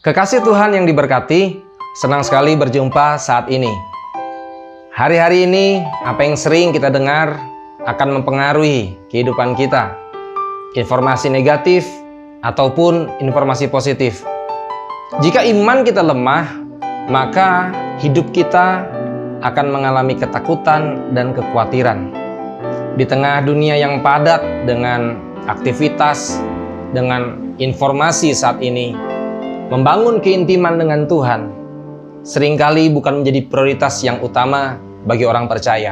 Kekasih Tuhan yang diberkati, senang sekali berjumpa saat ini. Hari-hari ini, apa yang sering kita dengar akan mempengaruhi kehidupan kita. Informasi negatif ataupun informasi positif. Jika iman kita lemah, maka hidup kita akan mengalami ketakutan dan kekhawatiran. Di tengah dunia yang padat dengan aktivitas, dengan informasi saat ini, membangun keintiman dengan Tuhan seringkali bukan menjadi prioritas yang utama bagi orang percaya.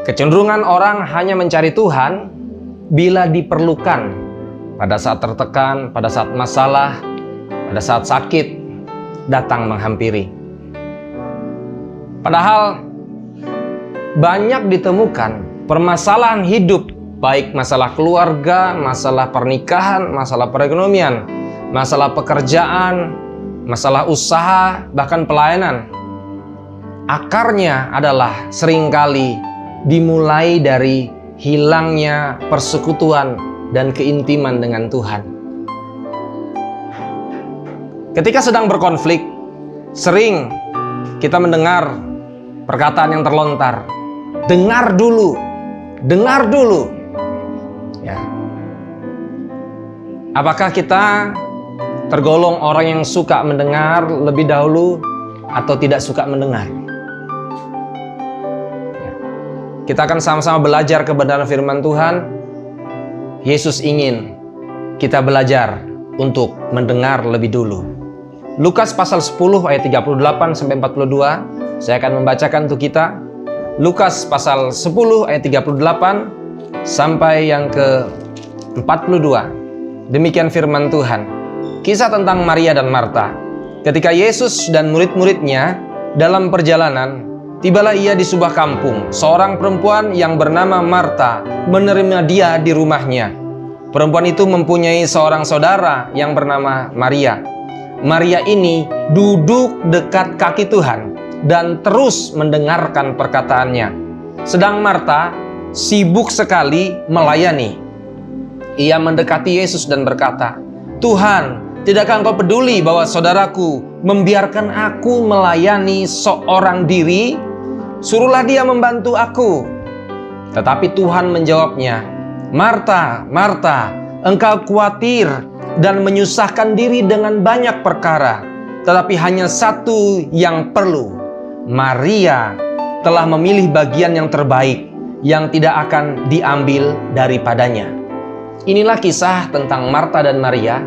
Kecenderungan orang hanya mencari Tuhan bila diperlukan, pada saat tertekan, pada saat masalah, pada saat sakit datang menghampiri. Padahal banyak ditemukan permasalahan hidup, baik masalah keluarga, masalah pernikahan, masalah perekonomian, masalah pekerjaan, masalah usaha, bahkan pelayanan. Akarnya adalah seringkali dimulai dari hilangnya persekutuan dan keintiman dengan Tuhan. Ketika sedang berkonflik, sering kita mendengar perkataan yang terlontar, dengar dulu, dengar dulu. Ya. Apakah kita tergolong orang yang suka mendengar lebih dahulu atau tidak suka mendengar? Kita akan sama-sama belajar kebenaran firman Tuhan. Yesus ingin kita belajar untuk mendengar lebih dulu. Lukas pasal 10 ayat 38 sampai 42. Saya akan membacakan untuk kita. Lukas pasal 10 ayat 38 sampai yang ke 42. Demikian firman Tuhan. Kisah tentang Maria dan Marta. Ketika Yesus dan murid-muridnya dalam perjalanan, tibalah ia di sebuah kampung. Seorang perempuan yang bernama Marta menerima dia di rumahnya. Perempuan itu mempunyai seorang saudara yang bernama Maria. Maria ini duduk dekat kaki Tuhan dan terus mendengarkan perkataannya. Sedang Marta sibuk sekali melayani. Ia mendekati Yesus dan berkata, "Tuhan, tidakkah engkau peduli bahwa saudaraku membiarkan aku melayani seorang diri? Suruhlah dia membantu aku." Tetapi Tuhan menjawabnya, "Marta, Marta, engkau khawatir dan menyusahkan diri dengan banyak perkara, tetapi hanya satu yang perlu. Maria telah memilih bagian yang terbaik, yang tidak akan diambil daripadanya." Inilah kisah tentang Marta dan Maria.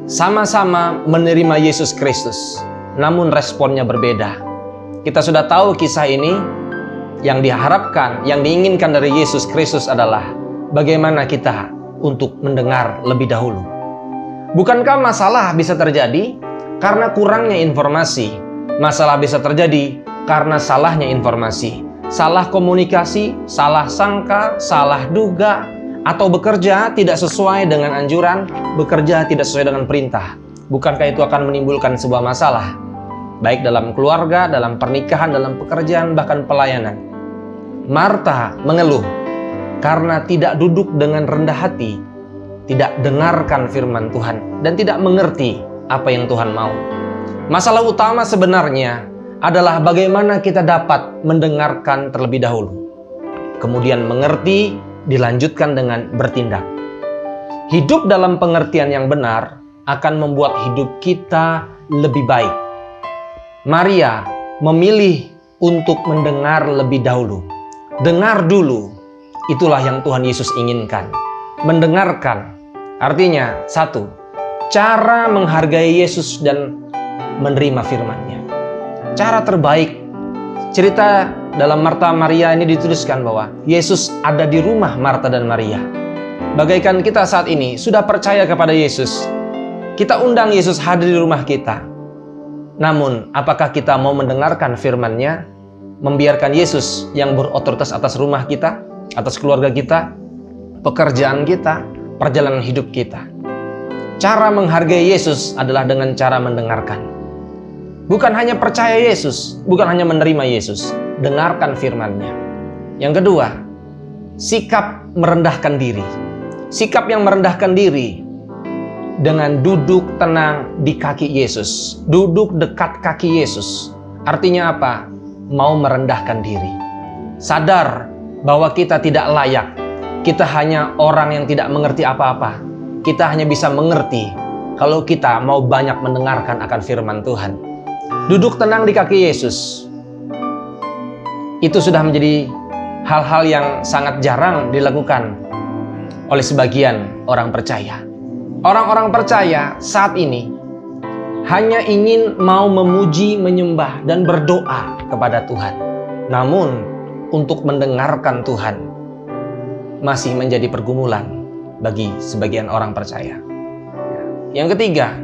Sama-sama menerima Yesus Kristus, namun responnya berbeda. Kita sudah tahu kisah ini. Yang diharapkan, yang diinginkan dari Yesus Kristus adalah bagaimana kita untuk mendengar lebih dahulu. Bukankah masalah bisa terjadi karena kurangnya informasi? Masalah bisa terjadi karena salahnya informasi, salah komunikasi, salah sangka, salah duga, atau bekerja tidak sesuai dengan anjuran, bekerja tidak sesuai dengan perintah. Bukankah itu akan menimbulkan sebuah masalah? Baik dalam keluarga, dalam pernikahan, dalam pekerjaan, bahkan pelayanan. Marta mengeluh karena tidak duduk dengan rendah hati, tidak dengarkan firman Tuhan, dan tidak mengerti apa yang Tuhan mau. Masalah utama sebenarnya adalah bagaimana kita dapat mendengarkan terlebih dahulu, kemudian mengerti, dilanjutkan dengan bertindak. Hidup dalam pengertian yang benar akan membuat hidup kita lebih baik. Maria memilih untuk mendengar lebih dahulu. Dengar dulu, itulah yang Tuhan Yesus inginkan. Mendengarkan, artinya satu, cara menghargai Yesus dan menerima firman-Nya. Cara terbaik, cerita dalam Marta Maria ini dituliskan bahwa Yesus ada di rumah Marta dan Maria. Bagaikan kita saat ini sudah percaya kepada Yesus, kita undang Yesus hadir di rumah kita. Namun, apakah kita mau mendengarkan firman-Nya, membiarkan Yesus yang berotoritas atas rumah kita, atas keluarga kita, pekerjaan kita, perjalanan hidup kita? Cara menghargai Yesus adalah dengan cara mendengarkan. Bukan hanya percaya Yesus, bukan hanya menerima Yesus, dengarkan firman-Nya. Yang kedua, sikap merendahkan diri. Sikap yang merendahkan diri dengan duduk tenang di kaki Yesus. Duduk dekat kaki Yesus. Artinya apa? Mau merendahkan diri. Sadar bahwa kita tidak layak. Kita hanya orang yang tidak mengerti apa-apa. Kita hanya bisa mengerti kalau kita mau banyak mendengarkan akan firman Tuhan. Duduk tenang di kaki Yesus. Itu sudah menjadi hal-hal yang sangat jarang dilakukan oleh sebagian orang percaya. Orang-orang percaya saat ini hanya ingin mau memuji, menyembah, dan berdoa kepada Tuhan. Namun, untuk mendengarkan Tuhan masih menjadi pergumulan bagi sebagian orang percaya. Yang ketiga,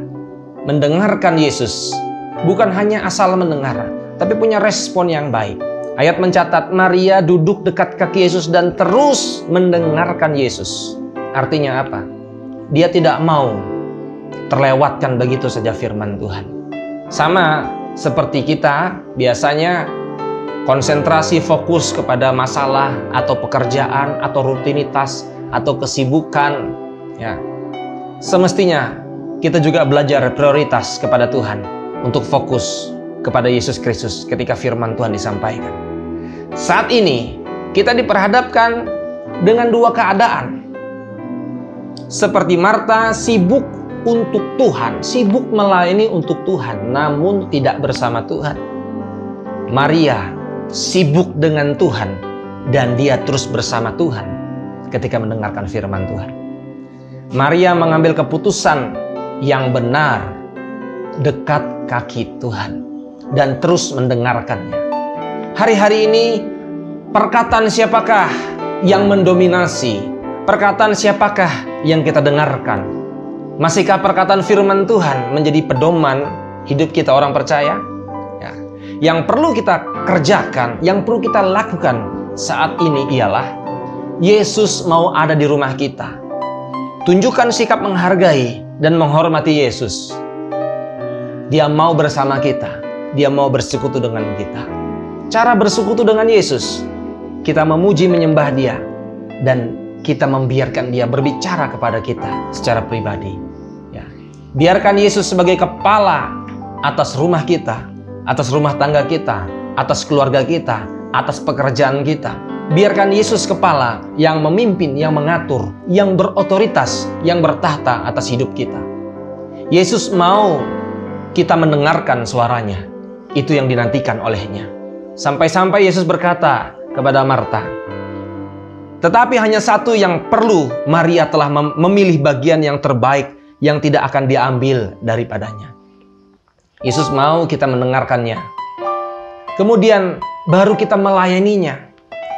mendengarkan Yesus bukan hanya asal mendengar, tapi punya respon yang baik. Ayat mencatat, Maria duduk dekat kaki Yesus dan terus mendengarkan Yesus. Artinya apa? Dia tidak mau terlewatkan begitu saja firman Tuhan. Sama seperti kita biasanya konsentrasi fokus kepada masalah atau pekerjaan atau rutinitas atau kesibukan. Ya. Semestinya kita juga belajar prioritas kepada Tuhan untuk fokus kepada Yesus Kristus ketika firman Tuhan disampaikan. Saat ini kita diperhadapkan dengan dua keadaan. Seperti Marta sibuk untuk Tuhan, sibuk melayani untuk Tuhan, namun tidak bersama Tuhan. Maria sibuk dengan Tuhan dan dia terus bersama Tuhan ketika mendengarkan firman Tuhan. Maria mengambil keputusan yang benar dekat kaki Tuhan dan terus mendengarkannya. Hari-hari ini perkataan siapakah yang mendominasi? Perkataan siapakah yang kita dengarkan? Masihkah perkataan firman Tuhan menjadi pedoman hidup kita orang percaya? Ya. Yang perlu kita kerjakan, yang perlu kita lakukan saat ini ialah Yesus mau ada di rumah kita. Tunjukkan sikap menghargai dan menghormati Yesus. Dia mau bersama kita. Dia mau bersekutu dengan kita. Cara bersekutu dengan Yesus, kita memuji menyembah Dia dan kita membiarkan Dia berbicara kepada kita secara pribadi. Ya. Biarkan Yesus sebagai kepala atas rumah kita, atas rumah tangga kita, atas keluarga kita, atas pekerjaan kita. Biarkan Yesus kepala yang memimpin, yang mengatur, yang berotoritas, yang bertahta atas hidup kita. Yesus mau kita mendengarkan suaranya. Itu yang dinantikan olehnya. Sampai-sampai Yesus berkata kepada Marta, tetapi hanya satu yang perlu, Maria telah memilih bagian yang terbaik yang tidak akan diambil daripadanya. Yesus mau kita mendengarkannya. Kemudian baru kita melayaninya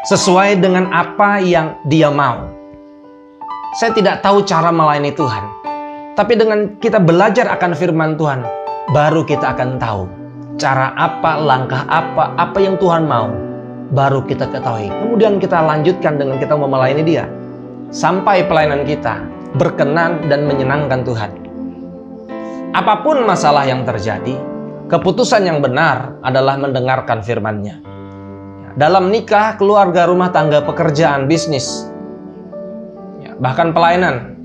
sesuai dengan apa yang Dia mau. Saya tidak tahu cara melayani Tuhan, tapi dengan kita belajar akan firman Tuhan, baru kita akan tahu cara apa, langkah apa yang Tuhan mau. Baru kita ketahui. Kemudian kita lanjutkan dengan kita mau melayani Dia. Sampai pelayanan kita berkenan dan menyenangkan Tuhan. Apapun masalah yang terjadi, keputusan yang benar adalah mendengarkan firman-Nya. Dalam nikah, keluarga, rumah tangga, pekerjaan, bisnis, bahkan pelayanan.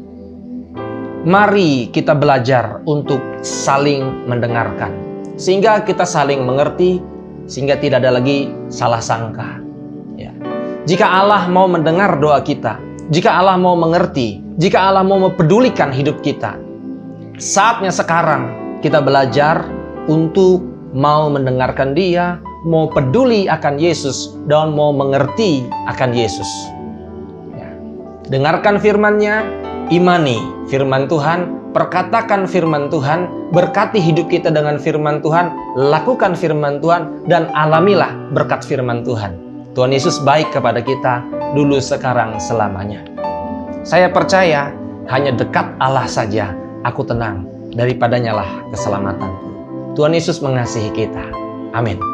Mari kita belajar untuk saling mendengarkan. Sehingga kita saling mengerti, sehingga tidak ada lagi salah sangka. Ya. Jika Allah mau mendengar doa kita, jika Allah mau mengerti, jika Allah mau mempedulikan hidup kita, saatnya sekarang kita belajar untuk mau mendengarkan Dia, mau peduli akan Yesus, dan mau mengerti akan Yesus. Ya. Dengarkan firman-Nya, imani firman Tuhan, perkatakan firman Tuhan, berkati hidup kita dengan firman Tuhan, lakukan firman Tuhan, dan alamilah berkat firman Tuhan. Tuhan Yesus baik kepada kita, dulu, sekarang, selamanya. Saya percaya, hanya dekat Allah saja, aku tenang, daripadanya lah keselamatan. Tuhan Yesus mengasihi kita. Amin.